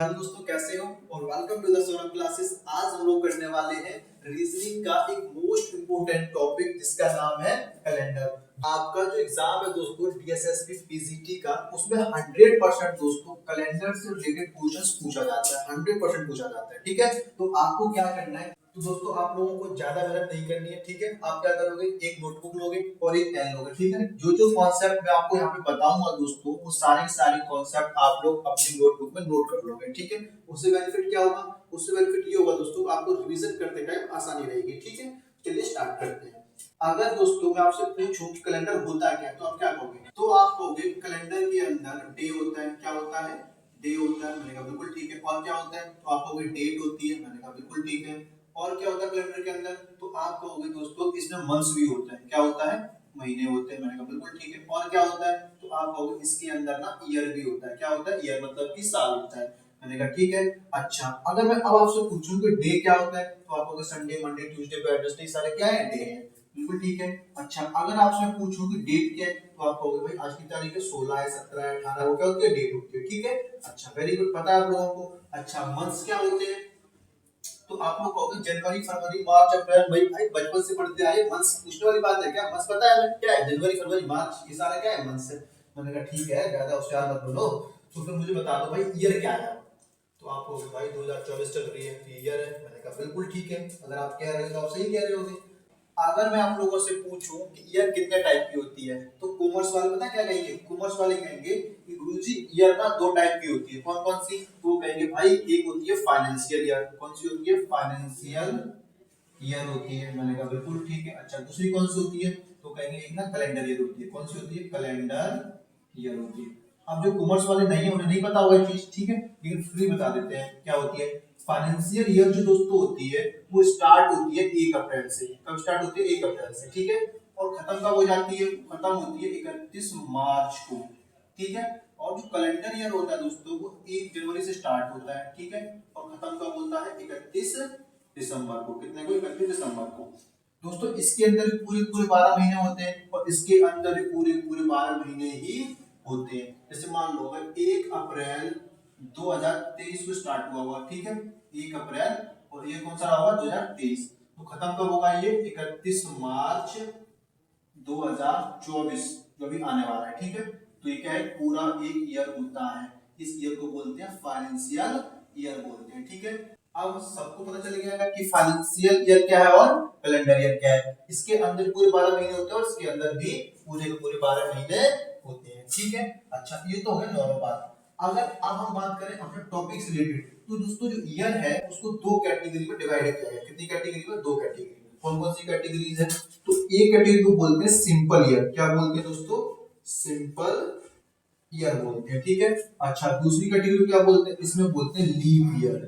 Hello दोस्तों, कैसे हो और welcome to the Saurabh classes. आज हम लोग करने वाले हैं रीजनिंग का एक मोस्ट इंपोर्टेंट टॉपिक जिसका नाम है कैलेंडर। आपका जो एग्जाम है दोस्तों डीएसएसपी पीजीटी का, उसमें 100% दोस्तों कैलेंडर से रिलेटेड क्वेश्चंस पूछा जाता है। 100% पूछा जाता है, ठीक है। तो आपको क्या करना है, तो दोस्तों आप लोगों को ज्यादा मेहनत नहीं करनी है, ठीक है। आप क्या करोगे, एक नोटबुक लोगे और एक पेन लोगे, ठीक है। जो जो कॉन्सेप्ट मैं आपको यहाँ पे बताऊंगा दोस्तों, वो सारे कॉन्सेप्ट आप लोग अपनी नोटबुक में नोट कर लोगे, ठीक है। उससे बेनिफिट क्या होगा, उससे बेनिफिट ये होगा दोस्तों, आपको रिवीजन करते टाइम आसानी रहेगी, ठीक है। चलिए स्टार्ट करते हैं। अगर दोस्तों मैं आपसे पूछूं कि कैलेंडर होता क्या है, तो आप क्या कहोगे? तो आप कहोगे कैलेंडर के अंदर डे होता है। क्या होता है? डे होता है। मैंने कहा बिल्कुल ठीक है। और क्या होता है? तो आप कहोगे डेट होती है। मैंने कहा बिल्कुल ठीक है। और क्या होता है कैलेंडर के अंदर? तो आप कहोगे दोस्तों इसमें मंथ्स भी होते हैं। क्या होता है? महीने होते हैं। मैंने कहा बिल्कुल ठीक है। और क्या होता है? तो आप कहोगे इसके अंदर ना ईयर भी होता है। क्या होता है? ईयर मतलब कि साल होता है। मैंने कहा ठीक है। अच्छा, अगर मैं अब आपसे पूछूं कि डे क्या होता है, तो आप कहोगे संडे, मंडे, ट्यूसडे, वेडनेसडे, सारे क्या है? डे है। बिल्कुल ठीक है। अच्छा, अगर आपसे पूछूं कि डेट क्या है, तो आप कहोगे भाई आज की तारीख है 16 है, 17 है, 18 वो क्या होती है? डेट होती है, ठीक है। अच्छा, वेरी गुड, पता है आप लोगों को। अच्छा, मंथ्स क्या होते हैं? तो आप लोग कहोगे जनवरी, फरवरी, मार्च, अप्रैल, मई। भाई बचपन से पढ़ते आए, मंथ्स पूछने वाली बात है क्या? मंथ्स पता है हमें क्या है? जनवरी, फरवरी, मार्च, ये सारा क्या है? मंथ्स है। मैंने कहा ठीक है, ज्यादा होशियार मत बनो। तो फिर मुझे बता दो भाई ईयर क्या है। तो आप कहोगे भाई 2024 चल रही है, तो ईयर है। मैंने कहा बिल्कुल ठीक है। अगर आप कह रहे हो तो आप सही कह रहे होगे। अगर मैं आप लोगों से पूछूं कि ईयर कितने टाइप की होती है, तो कॉमर्स वाले पता क्या कहेंगे? कॉमर्स वाले कहेंगे कि गुरुजी ईयर ना दो टाइप की होती है। कौन कौन सी? तो कहेंगे भाई एक होती है फाइनेंशियल ईयर। कौन सी होती है? फाइनेंशियल ईयर होती है। मैंने कहा बिल्कुल ठीक है। अच्छा, दूसरी कौन सी होती है? तो कहेंगे एक ना कैलेंडर ईयर होती है। कौन सी होती है? कैलेंडर ईयर होती है। अब जो कॉमर्स वाले नहीं है उन्हें नहीं पता होगा ये चीज, ठीक है, लेकिन फिर भी बता देते हैं क्या होती है। फाइनेंशियल ईयर जो दोस्तों होती है वो स्टार्ट होती है 1 अप्रैल से। कब स्टार्ट होती है? 1 अप्रैल से, ठीक है। और खत्म कब हो जाती है? खत्म होती है 31 मार्च को, ठीक है। और जो कैलेंडर ईयर होता है दोस्तों वो 1 जनवरी से स्टार्ट होता है, ठीक है। और खत्म कब होता है? 31 दिसंबर को। कितने को? 31 दिसंबर को। दोस्तों इसके अंदर भी पूरे पूरे 12 महीने होते हैं और इसके अंदर भी पूरे पूरे 12 महीने ही होते हैं। जैसे मान लो अगर 1 अप्रैल 2023 को स्टार्ट हुआ हुआ, ठीक है, 1 अप्रैल, और ये कौन सा रहा होगा? 2023। तो खत्म कब होगा ये? 31 मार्च 2024, जो भी आने वाला है, ठीक है। तो ये क्या है? पूरा एक ईयर होता है। इस ईयर को बोलते हैं फाइनेंशियल ईयर बोलते हैं, ठीक है। अब सबको पता चल गया कि फाइनेंशियल ईयर क्या है और कैलेंडर ईयर क्या है। इसके अंदर पूरे 12 महीने होते हैं और इसके अंदर भी पूरे के पूरे 12 महीने होते हैं, ठीक है। अच्छा, ये तो है नॉर्मल बात। अगर अब हम बात करें अपने टॉपिक से रिलेटेड, तो दोस्तों जो ईयर है उसको दो कैटेगरी में डिवाइड किया गया है। कितनी कैटेगरी में? दो कैटेगरी में। कौन कौन सी कैटेगरीज है? तो एक कैटेगरी को बोलते हैं सिंपल ईयर। क्या बोलते हैं दोस्तों? सिंपल ईयर बोलते हैं, ठीक है। अच्छा, दूसरी कैटेगरी क्या बोलते हैं? इसमें बोलते हैं लीप ईयर।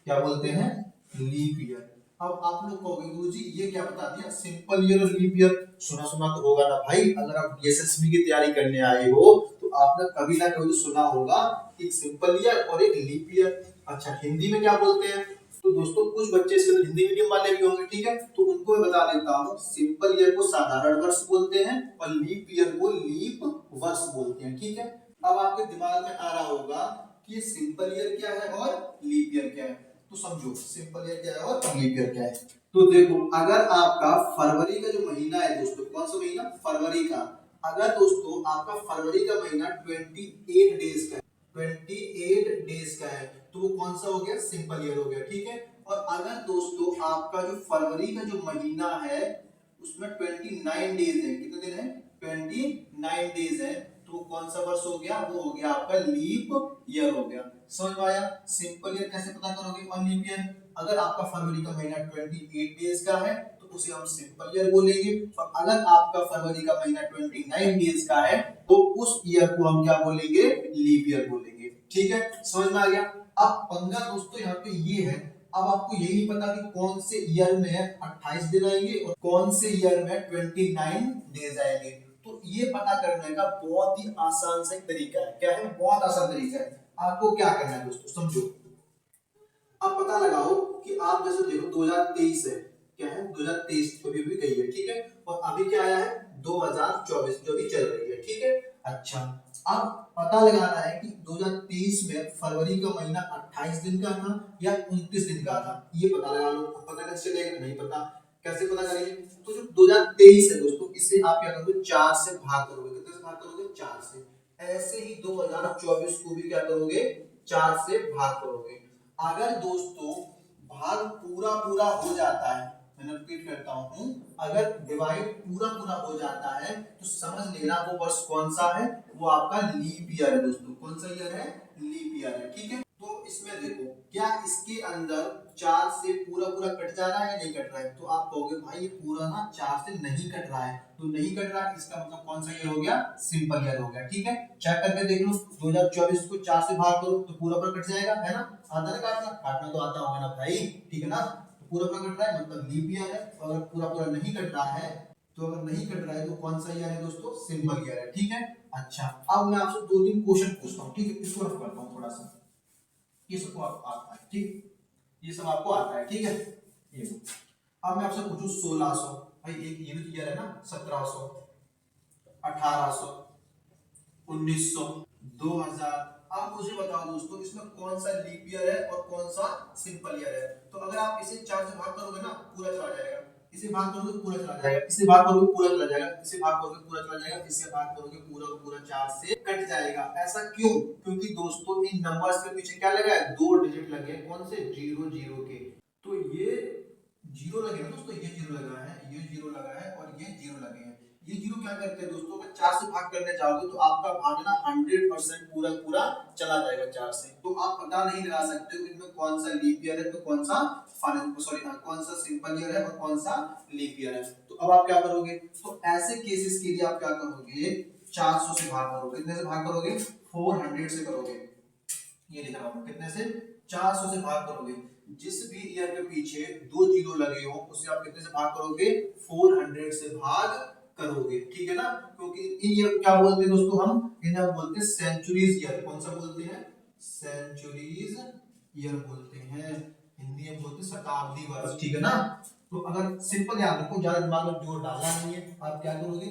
क्या बोलते हैं? Leap year. अब आप लोग कहोगे गुरुजी ये क्या बता दिया, सिंपल ईयर और लीप ईयर? सुना सुना तो होगा ना भाई, अगर आप डीएसएसबी की तैयारी करने आए हो तो आपने कभी ना कभी सुना होगा एक सिंपल ईयर और एक लीप ईयर। अच्छा, हिंदी में क्या बोलते हैं? तो दोस्तों कुछ बच्चे इसके हिंदी मीडियम वाले भी होंगे, ठीक है, तो उनको मैं बता देता हूँ। सिंपल ईयर को साधारण वर्ष बोलते हैं और लीप ईयर को लीप वर्ष बोलते हैं, ठीक है। अब आपके दिमाग में आ रहा होगा कि सिंपल ईयर क्या है और लीप ईयर क्या है। तो समझो सिंपल ईयर क्या है और लीप ईयर क्या है। तो देखो, अगर आपका फरवरी का जो महीना है दोस्तों, कौन सा महीना? फरवरी का। अगर दोस्तों आपका फरवरी का महीना 28 डेज का है, 28 डेज का है, तो वो कौन सा हो गया? सिंपल ईयर हो गया, ठीक है। और अगर दोस्तों आपका जो फरवरी का जो महीना है उसमें 29 डेज है, कितने दिन है? 29 डेज है, तो कौन सा वर्ष हो गया? वो हो गया आपका लीप ईयर हो गया। समझ में आया? सिंपल ईयर कैसे पता करोगे और लीप ईयर? अगर आपका फरवरी का महीना 28 डेज का है तो उसे हम सिंपल ईयर बोलेंगे, और अगर आपका फरवरी का महीना 29 डेज का है तो उस ईयर को हम क्या बोलेंगे? लीप ईयर बोलेंगे, ठीक है। समझ में आ गया? अब पंगा दोस्तों यहाँ पे ये है, अब आपको यही नहीं पता कि कौन से ईयर में 28 दिन आएंगे और कौन से ईयर में 29 डेज आएंगे। तो ये पता करने का बहुत ही आसान सा तरीका है। क्या है? बहुत आसान तरीका है। आपको क्या करना है दोस्तों, समझो। अब पता लगाओ कि आप जैसे देखो 2023 है, क्या है? 2023 अभी भी गई है, ठीक है। और अभी क्या आया है? 2024 जो भी चल रही है, ठीक है। अच्छा, अब पता लगाना है कि 2023 में फरवरी का महीना 28 दिन का था या 29 दिन का था, ये पता लगा लो। पता कैसे चलेगा, नहीं पता, कैसे पता करेंगे? तो जो 2023 है दोस्तों, इसे आप क्या करोगे, 4 से भाग करोगे। कितने से भाग करोगे, 4 से। ऐसे ही 2024 को भी क्या करोगे, 4 से भाग करोगे। अगर दोस्तों भाग पूरा पूरा हो जाता है, मैं रिपीट करता हूं, अगर डिवाइड पूरा पूरा हो जाता है तो समझ लेना वो वर्ष कौन सा है, वो आपका लीप ईयर है दोस्तों। कौन सा ईयर है, लीप ईयर है, ठीक है। तो इसमें देखो, क्या इसके अंदर 4 से पूरा पूरा कट जा रहा है या नहीं कट रहा है? तो आप कहोगे भाई ये पूरा ना 4 से नहीं कट रहा है, तो नहीं कट रहा है इसका मतलब कौन सा ईयर हो गया, सिंपल ईयर हो गया, ठीक है। चेक करके देख लो, 2024 को 4 से भाग करो तो पूरा पूरा कट जाएगा, है ना। आता है काटना, काटना तो आता होगा ना भाई, ठीक है ना। तो पूरा पूरा कट रहा है मतलब लीप ईयर है। अगर पूरा पूरा नहीं कट रहा है, तो अगर नहीं कट रहा है तो कौन सा ईयर है दोस्तों, सिंपल ईयर है, ठीक है। अच्छा, अब मैं आपसे 2-3 क्वेश्चन पूछता हूँ, ठीक है। इसको रफ करता हूँ थोड़ा सा, ये सबको आता है, ठीक, ये सब आपको आता है, ठीक है। ये अब मैं आपसे पूछूं 1600, भाई एक ये भी ईयर है ना, 1700, 1800, 1900, 2000। अब मुझे बताओ दोस्तों, इसमें कौन सा लीप ईयर है और कौन सा सिंपल ईयर है? तो अगर आप इसे 4 से भाग करोगे ना, पूरा चला जाएगा। इसे भाग करोगे पूरा चला जाएगा, इसे भाग करोगे पूरा चला जाएगा, इसे भाग करोगे पूरा चला जाएगा, इसे भाग करोगे पूरा पूरा 4 से कट जाएगा। ऐसा क्यों? क्योंकि दोस्तों इन नंबर्स के पीछे क्या लगा है, 2 डिजिट लगे हैं, कौन से, 0 0 के। तो ये 0 लगे हैं दोस्तों, ये 0 लगा है, ये 0 लगा है और ये 0 लगे हैं। ये 0 क्या करते हैं दोस्तों, अगर 4 से भाग करने जाओगे तो आपका भागना 100% पूरा पूरा चला जाएगा 4 से। तो आप पता नहीं लगा सकते हो इनमें कौन सा लीप ईयर है तो कौन सा कौन सा सिंपल ईयर है और कौन सा लीप ईयर है। तो अब आप क्या करोगे, तो ऐसे केसेस के लिए आप क्या करोगे, 400 से भाग करोगे। कितने से भाग करोगे, 400 से करोगे। ये लिख रहा हूं, कितने से, 400 से भाग करोगे। जिस भी ईयर के पीछे 2 जीरो लगे हो उसे आप कितने से भाग करोगे, 400 से भाग करोगे, ठीक है ना। क्योंकि इन ईयर को क्या बोलते हैं दोस्तों, हम इन्हें बोलते हैं सेंचुरीज ईयर। कौन सा बोलते हैं, सेंचुरीज ईयर बोलते हैं, हिंदी में बोलते हैं शताब्दी वर्ष, ठीक है ना। तो अगर सिंपल याद रखो, ज्यादा दिमाग में जोर डालना नहीं है, आप क्या करोगे,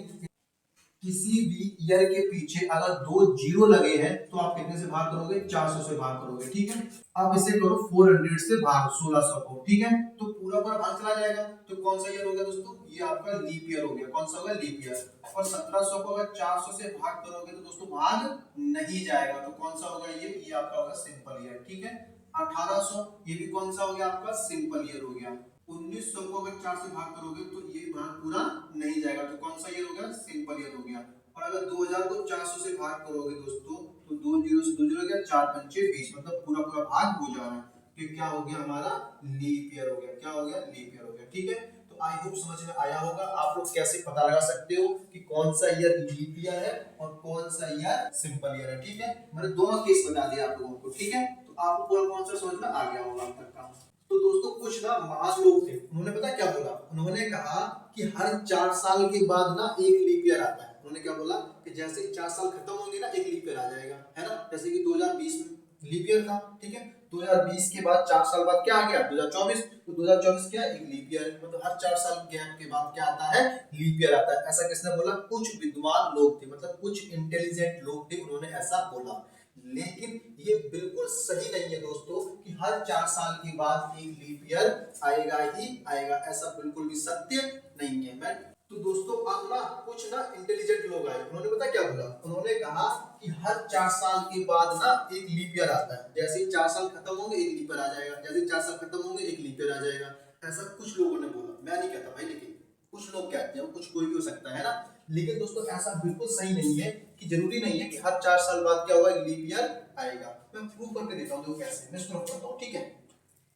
किसी भी ईयर के पीछे अगर 2 जीरो लगे हैं तो आप कितने से भाग करोगे, 400 से भाग करोगे, ठीक है। अब इसे करो 400 से भाग 1600 को, ठीक है। तो पूरा पूरा भाग चला जाएगा, तो कौन सा ईयर हो गया दोस्तों, ये आपका लीप ईयर हो गया। कौन सा होगा, लीप ईयर। और 1700 को अगर 400 से भाग करोगे तो दोस्तों भाग नहीं जाएगा, तो कौन सा होगा, ये आपका होगा सिंपल ईयर, ठीक है। 1800 ये भी कौन सा हो गया, आपका सिंपल ईयर हो गया। 1900 को अगर 4 से भाग करोगे तो ये भाग पूरा नहीं जाएगा, तो कौन सा ईयर हो गया, सिंपल ईयर हो गया। और अगर 2000 को 400 से भाग करोगे दोस्तों, तो 2 जीरो से 2 जीरो गया, 4 पंचे 20, मतलब पूरा पूरा भाग हो जा रहा है। तो क्या हो गया, हमारा लीप ईयर हो गया। क्या हो गया, लीप ईयर हो गया, ठीक है। तो आई होप समझ में आया होगा। आप लोग कैसे पता लगा सकते हो कि कौन सा ईयर लीप ईयर है और कौन सा ईयर सिंपल ईयर है, ठीक है। मैंने दोनों केस बता दिया आप लोगों को, ठीक है। तो आपको पूरा कौन सा समझ में आ गया होगा अब तक का। तो दोस्तों कुछ ना महान लोग थे, उन्होंने पता क्या बोला, उन्होंने कहा कि हर 4 साल के बाद ना एक लीप ईयर आता है। उन्होंने क्या बोला कि जैसे ही 4 साल खत्म होंगे ना, एक लीप ईयर आ जाएगा, है ना। जैसे कि 2020 में लीप ईयर था, ठीक है। 2020 के बाद 4 साल बाद क्या आ गया, 2024। तो 2024 क्या, एक लीप ईयर, मतलब हर 4 साल गैप के बाद क्या आता है, लीप ईयर आता है। ऐसा किसने बोला, कुछ विद्वान लोग थे, मतलब कुछ इंटेलिजेंट लोग थे, उन्होंने ऐसा बोला। लेकिन ये बिल्कुल सही नहीं है दोस्तों कि हर 4 साल के बाद एक लीप ईयर आएगा ही आएगा, ऐसा बिल्कुल भी सत्य नहीं है। मैं तो दोस्तों अब ना कुछ ना इंटेलिजेंट लोग आए, उन्होंने पता क्या बोला, उन्होंने कहा कि हर 4 साल के बाद ना एक लीप ईयर आता है। जैसे ही 4 साल खत्म होंगे एक लीप ईयर आ जाएगा, जैसे ही 4 साल खत्म होंगे एक लीप ईयर आ जाएगा। ऐसा कुछ लोगों ने बोला, मैं नहीं कहता भाई, लेकिन कुछ लोग कहते हैं, कुछ कोई भी हो सकता है ना। लेकिन दोस्तों ऐसा बिल्कुल सही नहीं है, कि जरूरी नहीं है कि हर 4 साल बाद क्या होगा, एक लीप ईयर आएगा। मैं प्रूव करके देता हूं, देखो कैसे, मैं इसको करता हूं, ठीक है।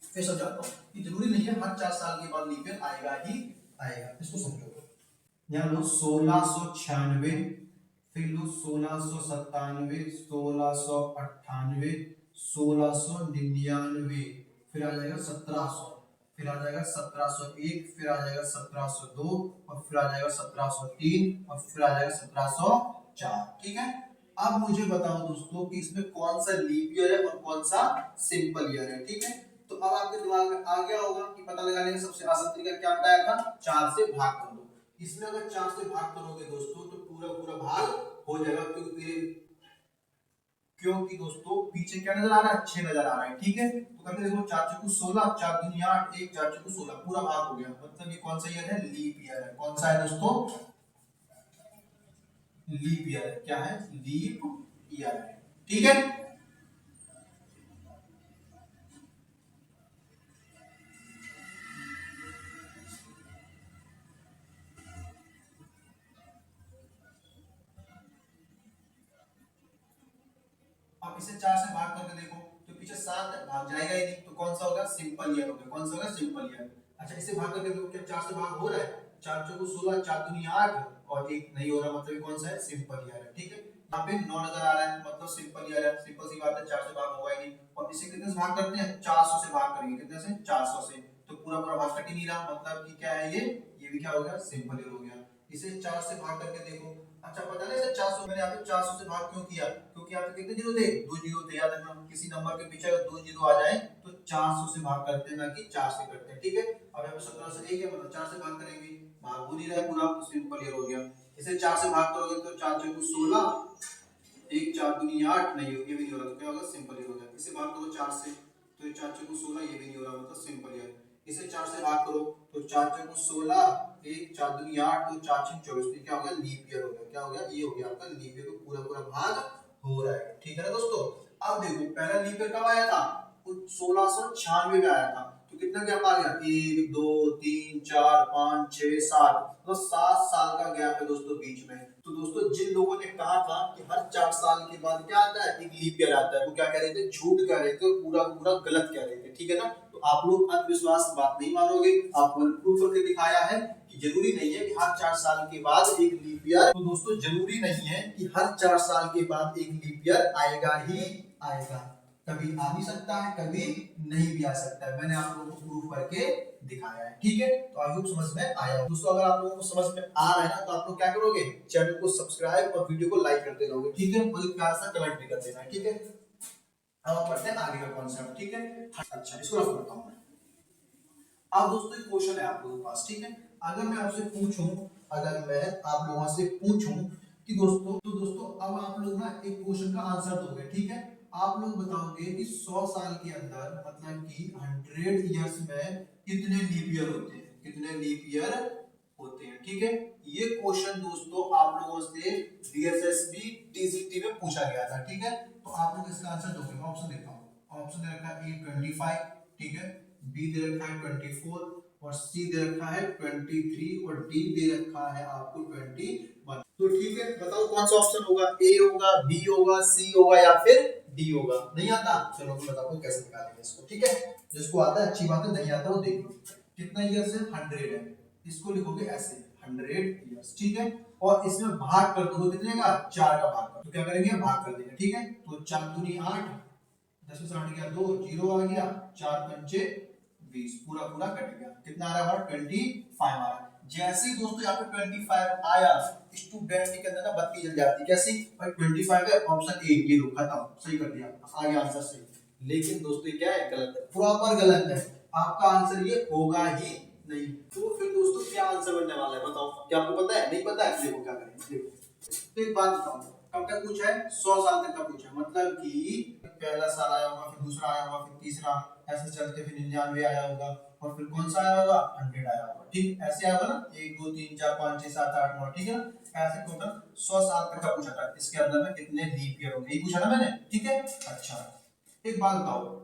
फिर समझाता हूं कि जरूरी नहीं है हर 4 साल के बाद लीप ईयर आएगा ही आएगा। इसको समझो, यहाँ लो 1696, फिर लो 1697, 1698, 1699, फिर आ जाएगा 1700, फिर आ जाएगा 1701, फिर आ जाएगा 1702, और फिर आ जाएगा 1703, और फिर आ जाएगा 1704, ठीक है। अब मुझे बताओ दोस्तों कि इसमें कौन सा लीप ईयर है और कौन सा सिंपल ईयर है, ठीक है। तो अब आपके दिमाग में आ गया होगा कि पता लगाने का सबसे आसान तरीका क्या बताया था, 4 से भाग कर दो। इसमें अगर 4 से भाग करोगे दोस्तों तो पूरा पूरा भाग हो जाएगा, क्योंकि क्योंकि दोस्तों पीछे क्या नजर आ रहा है, 6 नजर आ रहा है, ठीक है। तो करके देखो 4 चौको 16, 4 दूनी 8, 1 4 चौको 16, पूरा भाग हो गया। मतलब ये कौन सा ईयर है, लीप ईयर है। कौन सा है दोस्तों, लीप ईयर है। क्या है, लीप ईयर है, ठीक है। अब इसे 4 से भाग करके देखो तो पीछे 7 भाग जाएगा ही नहीं, तो कौन सा होगा, सिंपल ईयर होगा। कौन सा होगा, सिंपल ईयर। अच्छा इसे भाग करके देखो, क्या 4 से भाग हो रहा है, 4 चौको 16, 4 दूनी 8 और 1 नहीं हो रहा, मतलब ये कौन सा है, सिंपल ईयर है, ठीक है। यहाँ पे 9 नजर आ रहा है, मतलब सिंपल ईयर है। सिंपल सी बात है, 4 से भाग होगा ही नहीं। और इसे कितने से भाग करते हैं, 400 से भाग करेंगे। कितने से, 400 से। तो पूरा पूरा भाग कट ही नहीं रहा, मतलब कि क्या है ये भी क्या हो गया, सिंपल ईयर हो गया। इसे 4 से भाग करके देखो। अच्छा पता नहीं इसे 400, मैंने यहाँ पे 400 से भाग क्यों किया, क्योंकि यहाँ पे कितने जीरो थे, 2 जीरो थे। याद रखना, किसी नंबर के पीछे अगर 2 जीरो आ जाए तो 400 से भाग करते हैं, ना कि 4 से करते हैं, ठीक है। अब यहाँ पे 17 से 1 है, मतलब 4 से भाग करेंगे, भाग हो नहीं रहा है पूरा, सिंपल ईयर हो गया। इसे 4 से भाग करोगे तो 4 चौको 16, 1 4 दूनी 8 नहीं हो, ये भी नहीं हो रहा, तो क्या होगा, सिंपल ईयर हो गया। इसे भाग करो 4 से तो 4 चौको 16, ये भी नहीं हो रहा, मतलब सिंपल ईयर। इसे 4 से भाग करो तो 4 चौको 16, 1 4 दूनी 8, तो 4 6 24, तो क्या हो गया, लीप ईयर हो गया। क्या हो गया, ये हो गया आपका लीप ईयर, पूरा पूरा भाग हो रहा है, ठीक है ना दोस्तों। अब देखो पहला लीप ईयर कब आया था, 1696 में आया था। तो कितना गैप आ गया, 1 2 3 4 5 6 7, तो 7 साल का गैप है दोस्तों बीच में। तो दोस्तों जिन लोगों ने कहा था कि हर 4 साल के बाद क्या आता है, एक लीप ईयर आता है, वो क्या कह रहे थे, झूठ कह रहे थे, पूरा पूरा गलत कह रहे थे, ठीक है ना। तो आप लोग अंधविश्वास बात नहीं मानोगे, आपको प्रूफ करके दिखाया है कि जरूरी नहीं है कि हर 4 साल के बाद एक लीप ईयर, तो दोस्तों जरूरी नहीं है कि हर 4 साल के बाद एक लीप ईयर आएगा ही आएगा। कभी आ भी सकता है, कभी नहीं भी आ सकता है। मैंने आप लोगों को प्रूफ करके दिखाया है, ठीक है। तो आई होप समझ में आया हो दोस्तों। अगर आप लोगों को समझ में आ रहा है ना, तो आप लोग क्या करोगे, चैनल को सब्सक्राइब और वीडियो को लाइक करते रहोगे, ठीक है। मुझे प्यार से कमेंट भी कर देना, ठीक है। अब हम पढ़ते हैं आगे का कॉन्सेप्ट, ठीक है। अच्छा इसको रख लेता हूं। अब दोस्तों एक क्वेश्चन है आप लोगों के पास, ठीक है। अगर मैं आपसे पूछूं, अगर मैं आप लोगों से पूछूं कि दोस्तों, तो दोस्तों अब आप लोग ना एक क्वेश्चन का आंसर दोगे, ठीक है। आप लोग बताओगे कि 100 साल के अंदर, मतलब कि 100 इयर्स में कितने लीप ईयर होते हैं, कितने लीप ईयर होते हैं, ठीक है। ये क्वेश्चन दोस्तों आप लोगों से डीएसएसबी टीजीटी में पूछा गया था, ठीक है। तो आप लोग इसका आंसर दोगे। मैं ऑप्शन देता हूं। ऑप्शन दे रखा है ए 25, ठीक है, बी दे रखा है 24 और सी दे रखा है 23 और डी दे रखा है आपको 21। तो ठीक है, बताओ कौन सा ऑप्शन होगा, ए होगा, बी होगा, सी होगा या फिर डी होगा। नहीं आता, चलो मैं बताऊं कैसे निकालेंगे इसको, ठीक है। जिसको आता है अच्छी बात है, नहीं आता वो देख लो। कितना ईयर्स है, 100 है। इसको लिखोगे ऐसे 100 ईयर्स, ठीक है। और इसमें भाग कर दो कितने का, 4 का भाग कर, तो क्या करेंगे, भाग कर देंगे, ठीक है। तो 4 दूनी 8, 10 में से 8 गया 2, जीरो आ गया, 4 पंचे 20, पूरा पूरा कट गया। कितना आ रहा है, 25 आ रहा है। जैसे ही दोस्तों यहाँ पे 25 आया, स्टूडेंट के अंदर ना बत्ती जल जाती है, कैसी भाई, 25 है, ऑप्शन ए, ये लो खत्म, सही कर दिया, आ गया आंसर सही। लेकिन दोस्तों ये क्या है, गलत है, प्रॉपर गलत है। आपका आंसर ये होगा ही नहीं। तो फिर दोस्तों क्या आंसर बनने वाला है, बताओ, क्या आपको पता है, नहीं पता है, देखो क्या करेंगे, देखो। तो एक बात बताओ, कब तक पूछा है, 100 साल तक का पूछा है, मतलब कि पहला साल आया होगा, फिर दूसरा आया होगा, फिर तीसरा, ऐसे चलते फिर 99 आया होगा, और फिर कौन सा आया होगा, 100 आया होगा, ठीक, ऐसे आया होगा ना, 1 2 3 4 5 6 7 8 9, ठीक है ना। ऐसे टोटल 100 साल तक का पूछा था, इसके अंदर में कितने लीप ईयर होंगे, यही पूछा ना मैंने, ठीक है। अच्छा एक बात बताओ,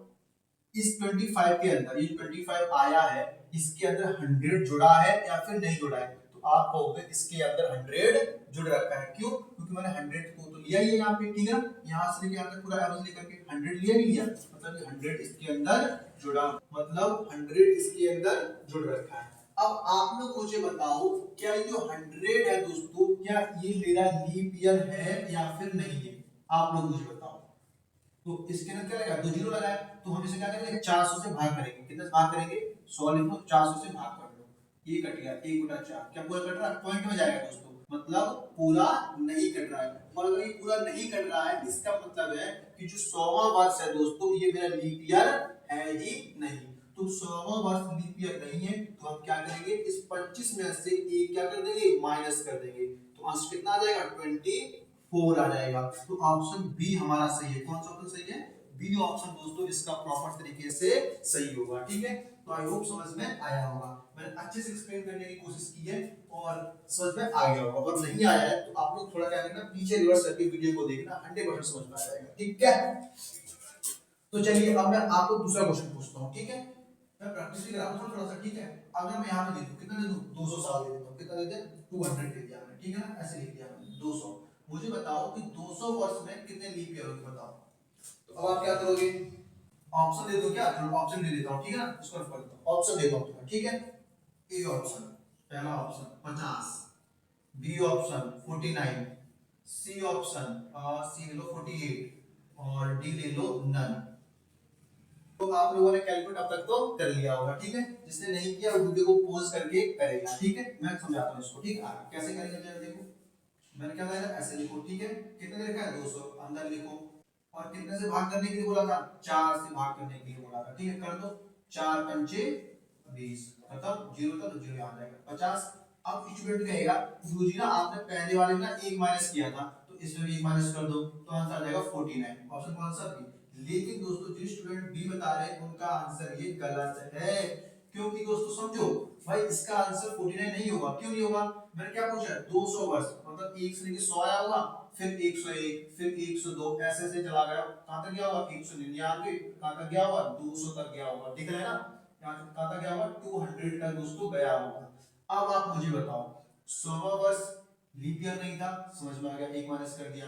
इस 25 के अंदर, ये 25 आया है, इसके अंदर 100 जुड़ा है या फिर नहीं जुड़ा है, तो आप कहोगे इसके अंदर 100 जुड़ रखा है। क्यों, क्योंकि मैंने 100 को तो लिया ही है यहाँ पे, ठीक है, यहाँ से लेके यहाँ तक पूरा एवरेज लेकर के 100 लिया नहीं लिया, मतलब ये 100 इसके अंदर जुड़ा, मतलब 100 इसके अंदर जुड़ रखा है। अब आप लोग मुझे बताओ, क्या ये जो 100 है दोस्तों, क्या ये मेरा लीप ईयर है या फिर नहीं है, आप लोग मुझे बताओ। तो इसके अंदर क्या लगा, 2 जीरो लगाया, तो हम इसे क्या करेंगे, 400 से भाग करेंगे। कितने से भाग करेंगे, 100 लिखो, 400 से भाग कर लो, ये कट गया, 1 बटा 4, क्या पूरा कट रहा है, पॉइंट में जाएगा दोस्तों, मतलब पूरा नहीं कट रहा है। और अगर ये पूरा नहीं कट रहा है, इसका मतलब है कि जो 100वां वर्ष है दोस्तों, ये मेरा लीप ईयर है ही नहीं। तो 100वां वर्ष लीप ईयर नहीं है, तो हम क्या करेंगे, इस 25 में से एक क्या कर देंगे, माइनस कर देंगे, तो आंसर कितना आ जाएगा, 24 4 आ जाएगा। तो ऑप्शन बी हमारा सही है। कौन सा ऑप्शन सही है? बी ऑप्शन दोस्तों इसका प्रॉपर तरीके से सही होगा। ठीक है, तो आई होप समझ में आया होगा। मैंने अच्छे से एक्सप्लेन करने की कोशिश की है और समझ में आ गया होगा। अगर नहीं आया है तो आप लोग थोड़ा क्या करना, पीछे रिवर्स करके वीडियो को देखना, 100% समझ में आ जाएगा। ठीक है, तो चलिए अब मैं आपको दूसरा क्वेश्चन पूछता हूँ। ठीक है, मैं प्रैक्टिस भी कराऊंगा थोड़ा सा। ठीक है, अगर मैं यहाँ पे दे दूं, कितना दे दूं? 200 साल दे देता हूँ। कितना दे दें? 200 दे दिया मैंने। ठीक है ना, ऐसे लिख दिया मैंने 200। मुझे बताओ कि 200 वर्ष में कितने लीप ईयर होंगे, बताओ। तो अब आप क्या करोगे? ऑप्शन दे दो क्या? चलो ऑप्शन दे देता हूँ। ठीक है ना, इसको रफ कर दो, ऑप्शन देता हूँ तुम्हें। ठीक है, ए ऑप्शन, पहला option 50, B option 49, C option C ले लो 48 और डी ले लो नन। तो आप लोगों ने कैलकुलेट अब तक तो कर लिया होगा। ठीक है, जिसने नहीं किया वो वीडियो को पॉज करके करेगा। ठीक है, मैं समझाता हूँ इसको। ठीक है, कैसे करेंगे जरा देखो। मैंने क्या बताया, ऐसे लिखो। ठीक है, कितने लिखा है? 200 अंदर लिखो। और कितने से भाग करने के लिए बोला था? 4 से भाग करने के लिए बोला था। ठीक है, कर दो। 4 पंचे 20, मतलब जीरो था तो जीरो आ जाएगा 50। अब स्टूडेंट कहेगा गुरुजी ना आपने पहले वाले में ना एक माइनस किया था, तो इसमें भी एक माइनस कर दो, तो आंसर आ जाएगा 49। ऑप्शन कौन सा? बी। लेकिन दोस्तों जो स्टूडेंट बी बता रहे हैं उनका आंसर ये गलत है। क्योंकि दोस्तों समझो भाई, इसका आंसर 49 नहीं होगा। क्यों नहीं होगा? मैंने क्या पूछा? 200 वर्ष, मतलब 1 से लेके 100 आया होगा, फिर 101, फिर 102, ऐसे से चला गया। कहां तक गया होगा? 199। कहां तक गया होगा? 200 तक गया होगा। दिख रहा है ना, यहाँ तक कहां तक गया होगा? 200 तक दोस्तों गया होगा। अब आप मुझे बताओ, 100वां वर्ष लीप ईयर नहीं था, समझ में आ गया, एक माइनस कर दिया।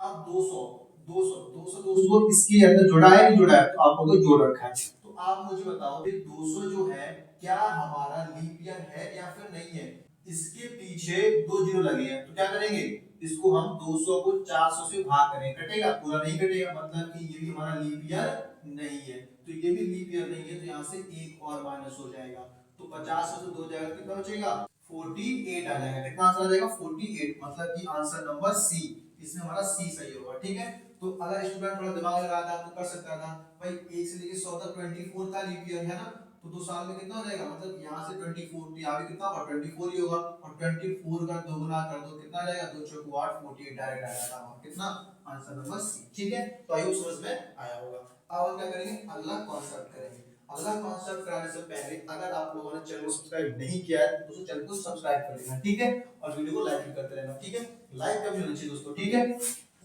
अब 200, 200, 200 दोस्तों इसके अंदर जुड़ा है नहीं जुड़ा है? तो आप लोगों ने जोड़ रखा है। तो आप मुझे बताओ कि 200 जो है क्या हमारा लीप ईयर है या फिर नहीं है? इसके पीछे 2 जीरो लगे हैं, तो क्या करेंगे? इसको हम 200 को 400 से भाग करेंगे, कटेगा? पूरा नहीं कटेगा, मतलब कि ये भी हमारा लीप ईयर नहीं है। तो ये भी लीप ईयर नहीं है, तो यहाँ से एक और माइनस हो जाएगा। तो 50 में से 2 जाएगा, कितना बचेगा? 48 आ जाएगा। कितना आंसर आ जाएगा? 48, मतलब कि आंसर नंबर सी, इसमें हमारा सी सही होगा। ठीक है, तो अगर स्टूडेंट थोड़ा दिमाग लगा था तो कर सकता था भाई 1 से लेके 100 तक 24 का लीप ईयर है ना, तो 2 साल में कितना हो जाएगा? मतलब यहाँ से 24, तो यहाँ भी कितना होगा? 24 ही होगा। और 24 का दोगुना कर दो, कितना आ जाएगा? 2 चौक 8, 48 डायरेक्ट आ जाएगा हमारा कितना? Answer number C. ठीक है, तो आई होप समझ में आया होगा। अब हम क्या करेंगे? अगला कॉन्सेप्ट करेंगे। अगला कॉन्सेप्ट कराने से पहले अगर आप लोगों ने चैनल को सब्सक्राइब नहीं किया है तो दोस्तों चैनल को सब्सक्राइब कर लेना। ठीक है, और वीडियो को लाइक भी करते रहना। ठीक है, लाइक कभी होना चाहिए दोस्तों। ठीक है,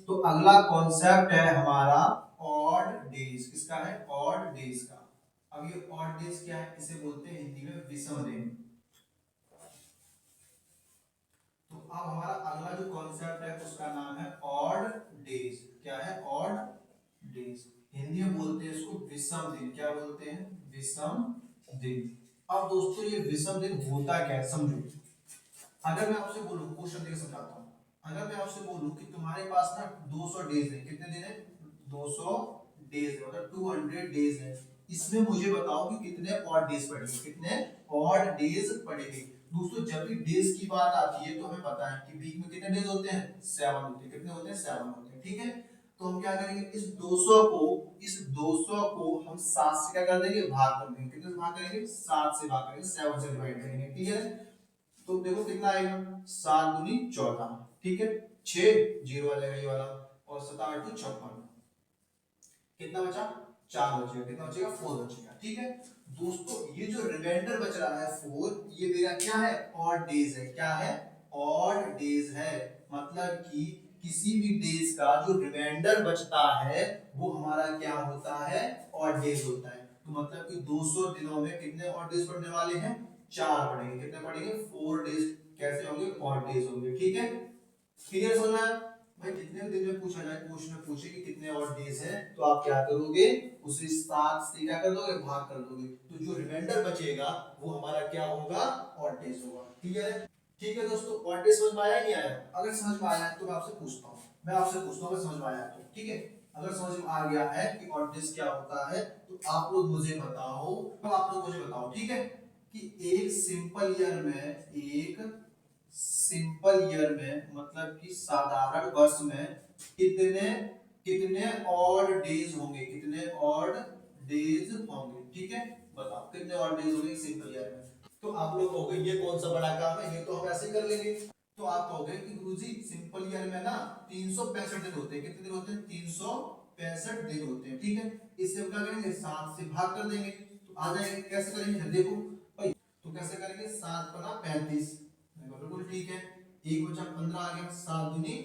तो अगला कॉन्सेप्ट है हमारा ऑड डेज। किसका है? ऑड डेज का। अब ये ऑड डेज क्या है? इसे बोलते हैं हिंदी में विषम दिन। तो अब हमारा अगला जो कॉन्सेप्ट है उसका नाम है ऑड डेज। क्या है? Odd days. हिंदी में बोलते हैं इसको विषम दिन। क्या बोलते हैं? विषम दिन। अब दोस्तों ये विषम दिन होता क्या है समझो। अगर मैं आपसे बोलूं, क्वेश्चन देके समझाता हूं। अगर मैं आपसे बोलूं कि तुम्हारे पास ना 200 डेज है, कितने दिन है? 200 डेज है, मतलब 200 डेज है। इसमें मुझे बताओ कि कितने ऑड डेज पड़ेंगे, कितने ऑड डेज पड़ेंगे। दोस्तों जब भी डेज की बात आती है तो हमें पता है कि वीक में कितने डेज होते हैं? 7 होते हैं। कितने होते हैं? 7 होते हैं। ठीक है, तो हम क्या करेंगे? इस 200 को हम 7 से क्या कर देंगे? भाग कर देंगे। कितने से भाग करेंगे? 7 से भाग करेंगे, 7 से डिवाइड करेंगे। ठीक है, तो देखो कितना आएगा? 7 दूनी 14। ठीक है, 6 जीरो आ जाएगा ये वाला, और 7 8 56। कितना बचा? 4 बचेगा। कितना बचेगा? 4 बचेगा। ठीक है दोस्तों, ये जो रिमाइंडर बच रहा है 4, ये मेरा क्या है? ऑड डेज है। क्या है? ऑड डेज है, मतलब कि किसी भी डेज का जो रिमाइंडर बचता है वो हमारा क्या होता है? ऑड डेज होता है। तो मतलब कि 200 दिनों में कितने ऑड डेज पड़ने वाले हैं? 4 पड़ेंगे। कितने पड़ेंगे? 4 डेज। कैसे होंगे? ऑड डेज होंगे। ठीक है, क्लियर समझ में आया? भाई जितने भी दिन में पूछा जाए, क्वेश्चन में पूछे कि कितने और डेज हैं, तो आप क्या करोगे? उसे 7 से क्या कर दोगे? भाग कर दोगे। तो जो रिमाइंडर बचेगा वो हमारा क्या होगा? और डेज होगा। क्लियर है? ठीक है दोस्तों, और डेज समझ में आया नहीं आया? अगर समझ में आया है तो मैं आपसे पूछता हूँ, अगर समझ में आया है तो। ठीक है, अगर समझ में आ गया है कि और डेज क्या होता है तो आप लोग मुझे बताओ। ठीक है, कि एक सिंपल ईयर में, एक सिंपल ईयर में मतलब कि साधारण वर्ष में कितने कितने ऑड डेज होंगे? कितने ऑड डेज होंगे? ठीक है, बताओ कितने ऑड डेज होंगे सिंपल ईयर में? तो आप लोग कहोगे ये कौन सा बड़ा काम है, ये तो हम ऐसे कर लेंगे। तो आप कहोगे कि गुरुजी सिंपल ईयर में ना 365 दिन होते हैं। कितने दिन होते हैं? 365 दिन होते हैं। ठीक है, इससे हम क्या करेंगे? 7 से भाग कर देंगे तो आ जाएगा। कैसे करेंगे? देखो भाई, तो कैसे करेंगे? 7 पना 35, बिल्कुल ठीक है। एक बचा 15 आ गया, 7 दूनी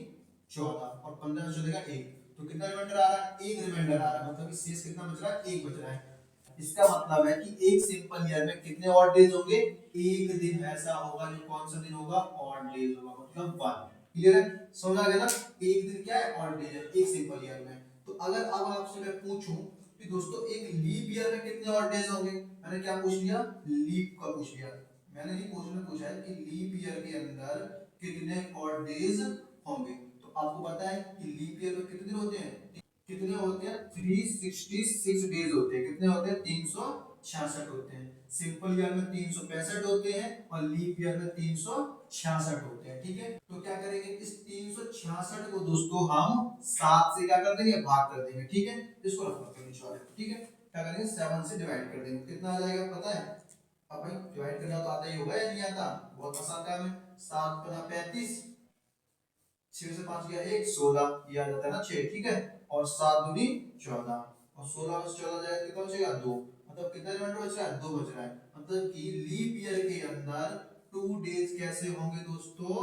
14 और 15 चलेगा 1, तो कितना रिमाइंडर आ रहा है? एक रिमाइंडर आ रहा है, मतलब कि शेष कितना बच रहा है? एक बच रहा है। इसका मतलब है कि एक सिंपल ईयर में कितने ऑड डेज होंगे? एक दिन ऐसा होगा जो कौन सा दिन होगा? ऑड डेज होगा, मतलब 1। क्लियर है? समझ आ गया ना? एक दिन क्या है? ऑड डेज है एक सिंपल ईयर में। तो अगर अब आपसे मैं पूछूं कि दोस्तों एक लीप ईयर में कितने ऑड डेज होंगे? मैंने क्या पूछ लिया? लीप का पूछ लिया। मैंने नहीं क्वेश्चन में पूछा है कि लीप ईयर के अंदर कितने ऑड डेज होंगे। तो आपको पता है कि लीप ईयर में कितने दिन होते हैं? कितने होते हैं? 366 डेज होते हैं। कितने होते हैं? 366 होते हैं। सिंपल ईयर में 365 होते हैं और लीप ईयर में 366 होते हैं। ठीक है, तो क्या करेंगे? इस 366 को दोस्तों हम 7 से क्या कर देंगे? भाग कर देंगे। ठीक है, इसको रखो नीचे वाले। ठीक है, क्या करेंगे? 7 से डिवाइड कर देंगे। कितना आ जाएगा पता है? अब भाई डिवाइड करना तो आता ही होगा या नहीं आता? बहुत आसान काम है। 7 पना 35, 6 से 5 गया 1, 16, ये आ जाता है ना 6। ठीक है, और 7 दूनी 14 और 16 में से 14 जाएगा कितना बचेगा? 2। मतलब कितना रिमाइंडर बच रहा है? 2 बच रहा है। मतलब कि लीप ईयर के अंदर 2 डेज कैसे होंगे दोस्तों?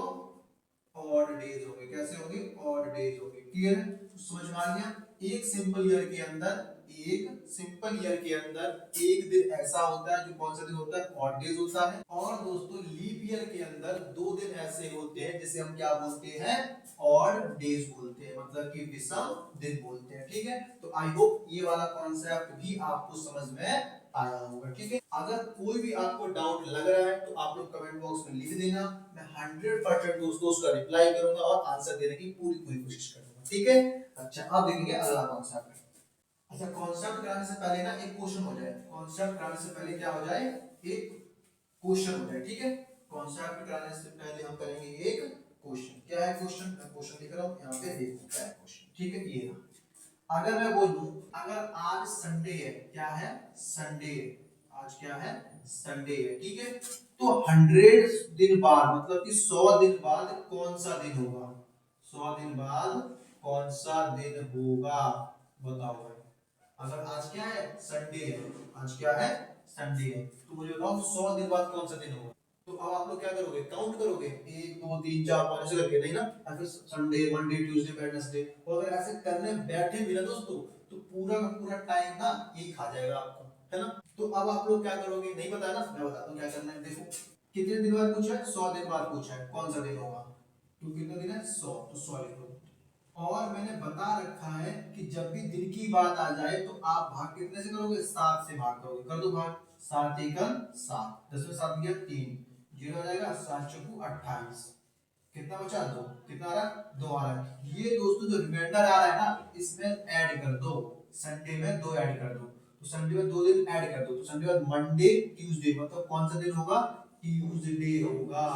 ऑड डेज होंगे। कैसे होंगे? ऑड डेज होंगे। क्लियर है? तो समझ में आ गया? एक सिंपल ईयर के अंदर, एक सिंपल ईयर के अंदर एक दिन ऐसा होता है जो कौन सा दिन होता है? ऑड डेज होता है। और दोस्तों लीप ईयर के अंदर 2 दिन ऐसे होते हैं जिसे हम क्या बोलते हैं? ऑड डेज बोलते हैं, मतलब कि विषम दिन बोलते हैं। ठीक है, तो आई होप ये वाला कॉन्सेप्ट भी आपको समझ में आया होगा। ठीक है, अगर कोई भी आपको डाउट लग रहा है तो आप लोग कमेंट बॉक्स में लिख देना। मैं 100% दोस्तों उसका रिप्लाई करूंगा और आंसर देने की पूरी पूरी कोशिश करूंगा। ठीक है, अच्छा अब देखेंगे अगला कॉन्सेप्ट। अच्छा, कॉन्सेप्ट कराने से पहले ना एक क्वेश्चन हो जाए। कॉन्सेप्ट कराने से पहले क्या हो जाए? एक क्वेश्चन हो जाए। ठीक है, कॉन्सेप्ट कराने से पहले हम करेंगे एक क्वेश्चन। क्या है क्वेश्चन? मैं क्वेश्चन लिख रहा हूं यहां पे, देखो क्या है क्वेश्चन। ठीक है, ये रहा। अगर मैं बोलूं अगर आज संडे है, क्या है? संडे। आज क्या है? संडे है। ठीक है, तो 100 दिन बाद, मतलब कि 100 दिन बाद कौन सा दिन होगा? 100 दिन बाद कौन सा दिन होगा? बताओ भाई। अगर आज क्या है? संडे है। आज क्या है? संडे है। तो मुझे बताओ 100 दिन बाद कौन सा दिन होगा? तो अब आप लोग क्या करोगे? काउंट करोगे 1 2 3 4 5 ऐसे करके, नहीं ना? फिर संडे मंडे ट्यूसडे वेडनेसडे, और अगर ऐसे करने बैठे भी ना दोस्तों तो पूरा का पूरा टाइम ना ये खा जाएगा आपका, है ना? तो अब आप लोग क्या करोगे? नहीं पता है ना? मैं बताता हूँ क्या करना है। देखो कितने दिन बाद पूछा है? 100 दिन बाद पूछा है, कौन सा दिन होगा? तो कितना दिन है? 100, तो 100 लिखो। और मैंने बता रखा है कि जब भी दिन की बात आ जाए तो आप भाग कितने से करोगे? 7 से भाग करोगे। कर दो भाग। 7 एकम 7, 10 में 7 गया 3, जीरो हो जाएगा। 7 चौकू 28, कितना बचा? 2। कितना आ रहा? 2 आ रहा है। ये दोस्तों जो रिमाइंडर आ रहा है ना, इसमें ऐड कर दो। संडे में 2 ऐड कर दो, तो संडे में 2 दिन ऐड कर दो, तो संडे बाद मंडे ट्यूसडे, मतलब कौन सा दिन होगा? ट्यूसडे होगा।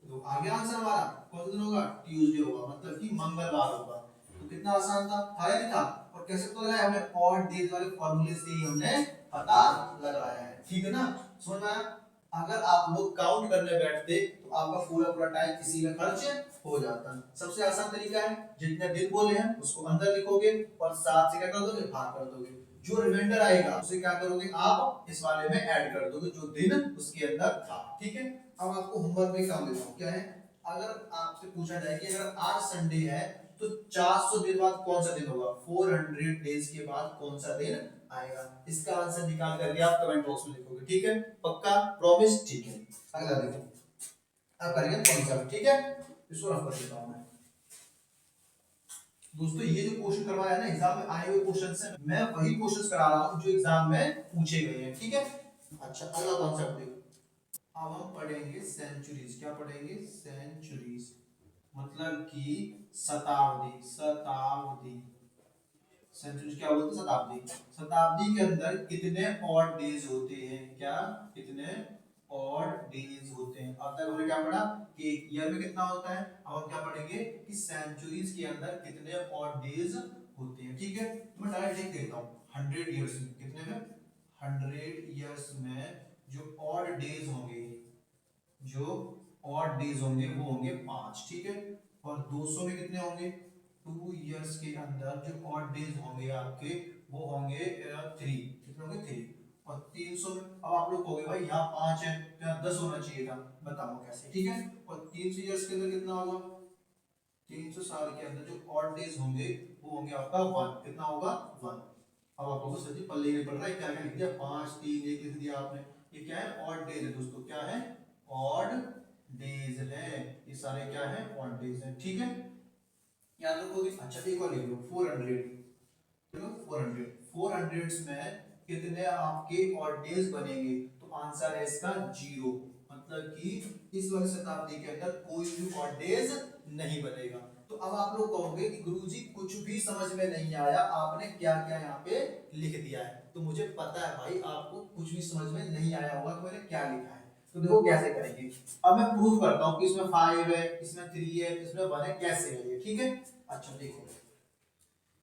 तो आ गया आंसर हमारा। कौन सा दिन होगा? ट्यूसडे होगा, मतलब कि मंगलवार होगा। तो कितना आसान था या नहीं था? और कैसे पता लगाया हमने? ऑड डेज वाले फॉर्मूले से ही हमने पता लगाया है। ठीक है ना? समझ में आया? अगर आप लोग काउंट करने बैठते तो आपका पूरा पूरा टाइम इसी में खर्च हो जाता। सबसे आसान तरीका है, जितने दिन बोले हैं उसको अंदर लिखोगे और 7 से क्या कर दोगे? भाग कर दोगे। जो रिमाइंडर आएगा उसे क्या करोगे? आप इस वाले में ऐड कर दोगे जो दिन उसके अंदर था। ठीक है, अब आपको होमवर्क में काम देता हूं। क्या है? अगर आपसे पूछा जाए कि अगर आज संडे है तो 400 दिन बाद कौन सा दिन होगा? 400 डेज के बाद कौन सा दिन आएगा? इसका आंसर निकाल करके आप कमेंट बॉक्स में लिखोगे। ठीक है, पक्का? प्रॉमिस? ठीक है, अगला देखो। अब करेंगे कॉन्सेप्ट। ठीक है, इसको रफ कर देता हूं मैं। दोस्तों ये जो क्वेश्चन करवाया है ना एग्जाम में आए हुए क्वेश्चन से, मैं वही क्वेश्चंस करा रहा हूं जो एग्जाम में पूछे गए हैं। ठीक है, अच्छा अगला कॉन्सेप्ट देखो। अब हम पढ़ेंगे सेंचुरीज। क्या पढ़ेंगे? सेंचुरीज, मतलब कि शताब्दी। शताब्दी, सेंचुरीज क्या बोलते हैं? शताब्दी। शताब्दी के अंदर कितने ऑड डेज होते हैं? क्या कितने ऑड डेज होते हैं? अब तक हमने क्या पढ़ा कि एक ईयर में कितना होता है। अब हम क्या पढ़ेंगे कि सेंचुरीज के अंदर कितने ऑड डेज होते हैं। ठीक है, तो मैं डायरेक्ट लिख देता हूँ 100 ईयर्स में। कितने में? 100 ईयर्स में जो ऑड डेज होंगे, जो ऑड डेज होंगे वो होंगे 5, ठीक है। और 200 में कितने होंगे, 2 इयर्स के अंदर जो ऑड डेज होंगे आपके वो होंगे 3, कितने होंगे 3। और 300 में अब आप लोग कहोगे भाई यहाँ 5 है तो यहाँ 10 होना चाहिए था, बताओ कैसे, ठीक है। और 300 इयर्स के अंदर कितना होगा, 300 साल के अंदर जो ऑड डेज होंगे वो होंगे आपका 1, कितना होगा 1। अब आपको सर जी पल्ले नहीं पड़ रहा है, क्या क्या लिख दिया, 5 3 1 लिख दिया आपने। ये क्या है, ऑड डेज है दोस्तों, क्या है, ऑड डेज है, ये सारे क्या है, ऑड डेज है, ठीक है, याद रखोगे। अच्छा एक और लिख लो 400, 400, 400 में कितने आपके ऑड डेज बनेंगे, तो आंसर है इसका 0, मतलब कि इस वाली शताब्दी के अंदर कोई भी ऑड डेज नहीं बनेगा। तो अब आप लोग कहोगे कि गुरुजी कुछ भी समझ में नहीं आया, आपने क्या क्या यहाँ पे लिख दिया है। तो मुझे पता है भाई आपको कुछ भी समझ में नहीं आया होगा कि मैंने क्या लिखा है। तो देखो कैसे करेंगे, अब मैं प्रूव करता हूँ कि इसमें 5 है, इसमें 3 है, इसमें 1 है, कैसे है ये, ठीक है। अच्छा देखो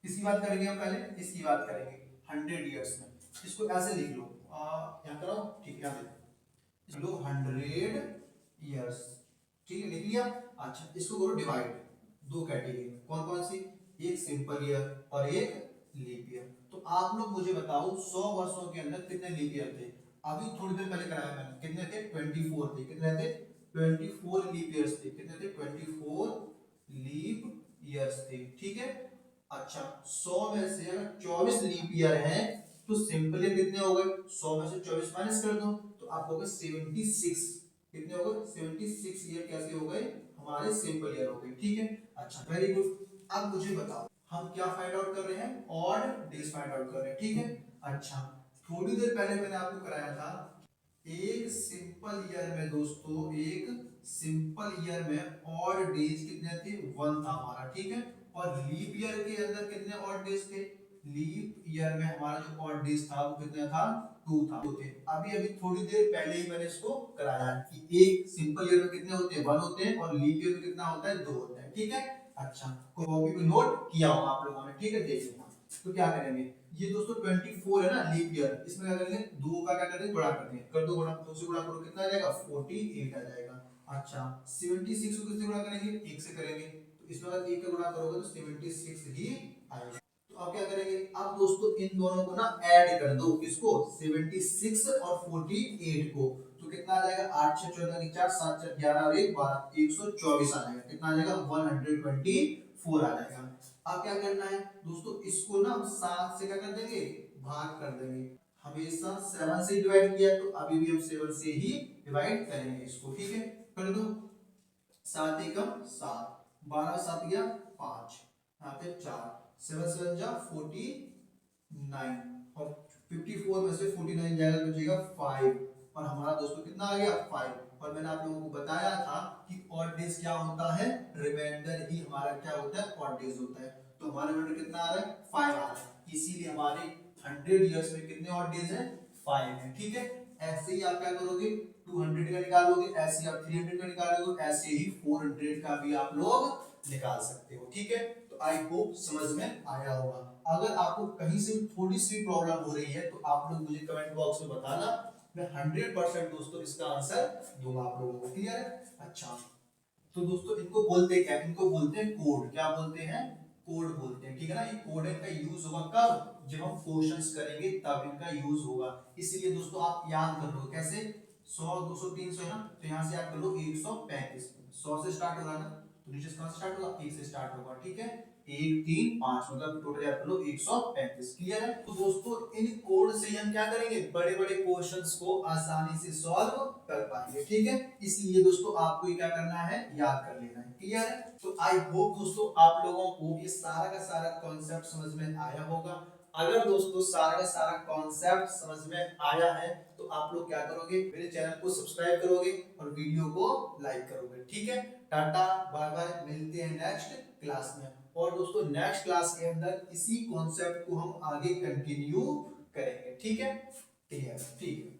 किसकी बात करेंगे हम, पहले इसकी बात करेंगे 100 इयर्स में। इसको ऐसे लिख लो, यहाँ करो, ठीक है, यहाँ लिख लो 100 इयर्स, ठीक है, लिख लिया। अच्छा इसको करो डिवाइड, दो कैटेगरी, कौन कौन सी, एक सिंपल ईयर और एक लीप ईयर। तो आप लोग मुझे बताओ 100 वर्षों के अंदर कितने लीप ईयर थे, अभी थोड़ी देर पहले कराया मैंने, कितने थे, 24 थे, कितने थे, 24 लीप ईयर्स थे, कितने थे, 24 लीप ईयर्स थे, ठीक है। अच्छा 100 में से अगर 24 लीप ईयर है तो सिंपल ईयर कितने हो गए, 100 में से 24 माइनस कर दो तो आपको होगा 76, कितने हो गए, 76 ईयर कैसे हो गए, हमारे सिंपल ईयर हो गए, ठीक है। अच्छा वेरी गुड, अब मुझे बताओ हम क्या फाइंड आउट कर रहे हैं, ऑड डेज फाइंड आउट कर रहे हैं, ठीक है। अच्छा थोड़ी देर पहले मैंने आपको कराया था एक सिंपल ईयर में दोस्तों, एक सिंपल ईयर में ऑड डेज कितने थे, 1 था हमारा, ठीक है। और लीप ईयर के अंदर कितने ऑड डेज थे, लीप ईयर में हमारा जो ऑड डेज था वो कितना था, 2 था, दो थे। अभी अभी थोड़ी देर पहले ही मैंने इसको कराया कि एक सिंपल ईयर में कितने होते हैं, 1 होते हैं, और लीप ईयर में कितना होता है, 2 होता है, ठीक है। अच्छा कॉपी पे नोट किया होगा आप लोगों ने, ठीक है, देख लेना। तो क्या करेंगे, ये दोस्तों 24 है ना लीप ईयर, इसमें क्या करेंगे, दो का क्या करेंगे, गुणा कर देंगे, कर दो गुणा, 2 से गुणा करो कितना आ जाएगा, 48 आ जाएगा। अच्छा 76 को किससे गुणा करेंगे, 1 से करेंगे, तो इसमें अगर 1 का गुणा करोगे तो 76 ही आएगा। तो अब क्या करेंगे, अब दोस्तों इन दोनों को ना ऐड कर दो, किसको, 76 और 48 को, तो कितना आ जाएगा, 8 6 14 की 4 7 4 11 और 1 12, 124 आ जाएगा, कितना आ जाएगा, 124 आ जाएगा। अब क्या करना है दोस्तों, इसको ना हम 7 से क्या कर देंगे, भाग कर देंगे, हमेशा 7 से डिवाइड किया तो अभी भी हम 7 से ही डिवाइड करेंगे इसको, ठीक है। कर दो, 7 एकम 7, 12 7 गया 5, यहाँ पे 4, 7 7 जा 49, और 54 में से 49 जाएगा तो बचेगा 5, और हमारा दोस्तों कितना आ गया, 5। और मैंने आप लोगों को बताया था कि ऑड डेज क्या होता है, रिमाइंडर ही हमारा क्या होता है, ऑड डेज होता है। तो हमारा रिमाइंडर कितना आ रहा है, 5 आ रहा है, इसीलिए हमारे 100 इयर्स में कितने ऑड डेज हैं, 5 है, ठीक है। ऐसे ही आप क्या करोगे, 200 का निकालोगे, ऐसे ही आप 300 का निकालोगे, ऐसे ही 400 का भी आप लोग निकाल सकते हो, ठीक है। तो आई होप समझ में आया होगा। अगर आपको कहीं से भी थोड़ी सी प्रॉब्लम हो रही है तो आप लोग मुझे कमेंट बॉक्स में बताना, मैं 100% दोस्तों इसका आंसर दूंगा आप लोगों को, क्लियर है। अच्छा तो दोस्तों इनको बोलते क्या, इनको बोलते हैं कोड, क्या बोलते हैं, कोड बोलते हैं, ठीक है ना। ये कोड का यूज होगा कब, जब हम क्वेश्चंस करेंगे तब इनका यूज होगा। इसीलिए दोस्तों आप याद कर लो कैसे, 100 200 300 है ना, तो यहाँ से याद कर लो 135, 100 से स्टार्ट होगा ना, तो नीचे कहां से स्टार्ट होगा, 1 से स्टार्ट होगा, ठीक है। 1 3 5 मतलब टोटल याद कर लो 135, क्लियर है। तो दोस्तों इन कोड से हम क्या करेंगे, बड़े बड़े क्वेश्चंस को आसानी से सॉल्व कर पाएंगे, ठीक है। इसलिए दोस्तों आपको क्या करना है, याद कर लेना है, क्लियर है। तो आई होप दोस्तों आप लोगों को ये सारा का सारा कॉन्सेप्ट समझ में आया होगा। अगर दोस्तों सारा का सारा कॉन्सेप्ट समझ में आया है तो आप लोग क्या करोगे, मेरे चैनल को सब्सक्राइब करोगे और वीडियो को लाइक करोगे, ठीक है। टाटा बाय बाय, मिलते हैं नेक्स्ट क्लास में। और दोस्तों नेक्स्ट क्लास के अंदर इसी कॉन्सेप्ट को हम आगे कंटिन्यू करेंगे, ठीक है, क्लियर, ठीक है।